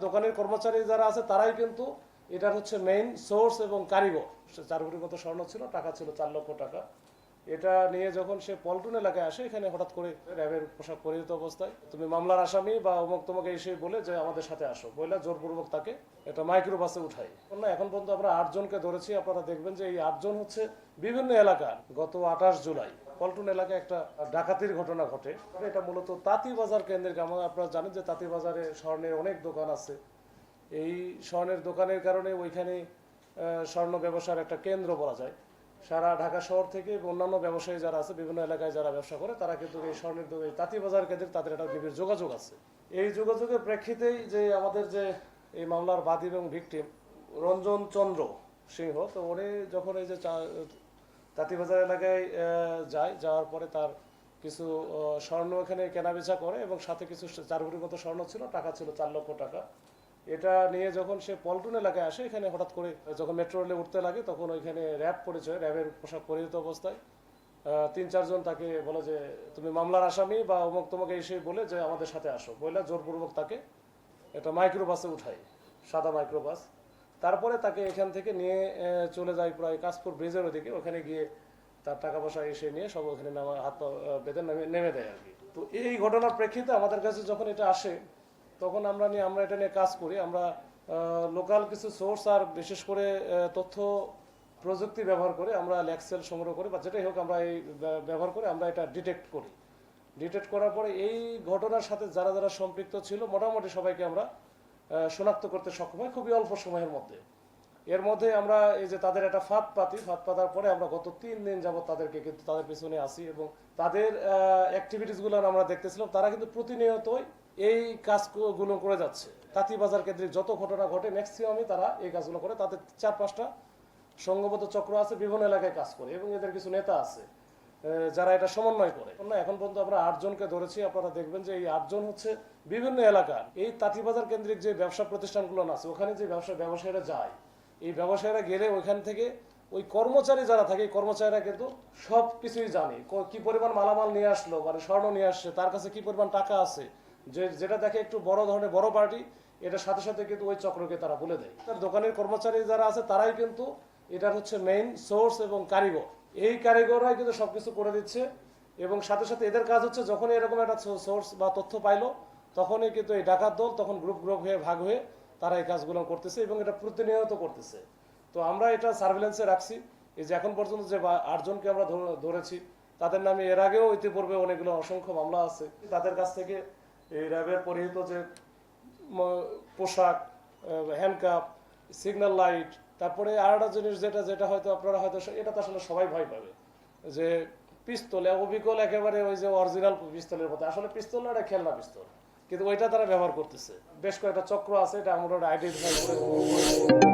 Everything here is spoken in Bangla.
দোকানের কর্মচারী যারা আছে তারাই কিন্তু এটার হচ্ছে মেইন সোর্স এবং কারিগর। 4 কোটির মতো স্বর্ণ ছিল, টাকা ছিল 4 লক্ষ টাকা। এটা নিয়ে যখন সে পল্টন এলাকায় আসে, এখানে হঠাৎ করে র্যাবের পোশাক পরিহিত অবস্থায় তুমি মামলার আসামি বা অমুক তোমাকে এসে বলে যে আমাদের সাথে আসো বলে জোরপূর্বক তাকে একটা মাইক্রো বাসে উঠাই। না, এখন পর্যন্ত আমরা 8 জনকে ধরেছি। আপনারা দেখবেন যে এই 8 জন হচ্ছে বিভিন্ন এলাকার। গত 28 জুলাই পল্টন এলাকায় একটা ডাকাতির ঘটনা ঘটে। এটা মূলত তাঁতিবাজার কেন্দ্রিক। আপনারা জানেন যে তাঁতিবাজারে স্বর্ণের অনেক দোকান আছে। এই স্বর্ণের দোকানের কারণে ওইখানে স্বর্ণ ব্যবসার একটা কেন্দ্র বলা যায়। সারা ঢাকা শহর থেকে অন্যান্য ব্যবসায়ী যারা আছে, বিভিন্ন এলাকায় যারা ব্যবসা করে, তারা কিন্তু এই স্বর্ণের তাঁতিবাজার কেন্দ্রে তাদের একটা নিবিড় যোগাযোগ আছে। এই যোগাযোগের প্রেক্ষিতেই যে আমাদের যে এই মামলার বাদী এবং ভিকটিম রঞ্জন চন্দ্র সিংহ, তো উনি যখন এই যে তাঁতিবাজার এলাকায় যাওয়ার পরে তার কিছু স্বর্ণ এখানে কেনাবেচা করে এবং সাথে কিছু 4 কোটির মতো স্বর্ণ ছিল, টাকা ছিল 4 লক্ষ টাকা। এটা নিয়ে যখন সে পল্টন এলাকায় আসে, এখানে হঠাৎ করে যখন মেট্রো রেলে উঠতে লাগে, তখন ওইখানে র্যাব পরিচয়, র্যাবের পোশাক পরিহিত অবস্থায় 3-4 জন তাকে বলে যে তুমি মামলার আসামি বা অমুক তোমাকে এসে বলে যে আমাদের সাথে আসো বলে জোরপূর্বক তাকে একটা মাইক্রো বাসে উঠাই, সাদা মাইক্রো বাস। তারপরে তাকে এখান থেকে নিয়ে চলে যায় প্রায় কাশপুর ব্রিজের ওদিকে। ওখানে গিয়ে তার টাকা পয়সা এসে নিয়ে সব ওখানে হাত পা বেঁধে নেমে দেয় আর কি। তো এই ঘটনার প্রেক্ষিতে আমাদের কাছে যখন এটা আসে, তখন আমরা এটা নিয়ে কাজ করি। আমরা লোকাল কিছু সোর্স আর বিশেষ করে তথ্য প্রযুক্তি ব্যবহার করে আমরা ল্যাক্সেল সংগ্রহ করি বা যেটাই হোক, আমরা এই ব্যবহার করে আমরা এটা ডিটেক্ট করি। ডিটেক্ট করার পরে এই ঘটনার সাথে যারা যারা সম্পৃক্ত ছিল মোটামুটি সবাইকে আমরা শনাক্ত করতে সক্ষম হয় খুবই অল্প সময়ের মধ্যে। এর মধ্যে আমরা এই যে তাদের একটা ফাঁদ পাতার পরে আমরা গত 3 দিন যাবত তাদেরকে কিন্তু তাদের পিছনে আসি এবং তাদের অ্যাক্টিভিটিসগুলো আমরা দেখতেছিলাম। তারা কিন্তু প্রতিনিয়তই এই কাজগুলো করে যাচ্ছে। তাঁতিবাজার কেন্দ্রিক যত ঘটনা ঘটে ম্যাক্সিমামই তারা এই কাজগুলো করে। তাদের 4-5টা সংঘবদ্ধ চক্র আছে, বিভিন্ন এলাকায় কাজ করে এবং এদের কিছু নেতা আছে যারা এটা সমন্বয় করে। না, এখন পর্যন্ত আমরা 8 জনকে ধরেছি। আপনারা দেখবেন যে এই 8 জন হচ্ছে বিভিন্ন এলাকার। এই তাঁতিবাজার কেন্দ্রিক যে ব্যবসা প্রতিষ্ঠানগুলো আছে, ওখানে যে ব্যবসায়ীরা যায়, এই ব্যবসায়ীরা গেলে ওইখান থেকে ওই কর্মচারী যারা থাকে, এই কর্মচারীরা কিন্তু সব কিছুই জানে। কি পরিমাণ মালামাল নিয়ে আসলো, মানে স্বর্ণ নিয়ে আসছে, তার কাছে কি পরিমাণ টাকা আছে, যেটা দেখে একটু বড় ধরনের বড় পার্টি, এটার সাথে সাথে কিন্তু ওই চক্রকে তারা বলে দেয়। তার দোকানের কর্মচারী যারা আছে তারাই কিন্তু এটার হচ্ছে মেইন সোর্স এবং কারিগর। এই কারিগররাই কিন্তু সবকিছু করে দিচ্ছে এবং সাথে সাথে এদের কাজ হচ্ছে যখনই এরকম একটা সোর্স বা তথ্য পাইলো, তখনই কিন্তু এই ডাকাত দল তখন গ্রুপ হয়ে ভাগ হয়ে তারা এই কাজগুলো করতেছে এবং এটা প্রতিনিয়ত করতেছে। তো আমরা এটা সার্ভেলেন্সে রাখছি। এই যে এখন পর্যন্ত যে 8 জনকে আমরা ধরেছি, তাদের নামে এর আগেও ইতিপূর্বে অনেকগুলো অসংখ্য মামলা আছে। তাদের কাছ থেকে এই র্যাবের পরিহিত যে পোশাক, হ্যান্ডকাপ, সিগন্যাল লাইট, তারপরে আর একটা জিনিস যেটা হয়তো আপনারা হয়তো এটা তো আসলে সবাই ভয় পাবে, যে পিস্তল, অবিকল একেবারে ওই যে অরিজিনাল পিস্তলের মতো। আসলে পিস্তল না, এটা খেলনা পিস্তল, কিন্তু ওইটা তারা ব্যবহার করতেছে। বেশ কয়েকটা চক্র আছে, এটা আমরা আইডেন্টিফাই করে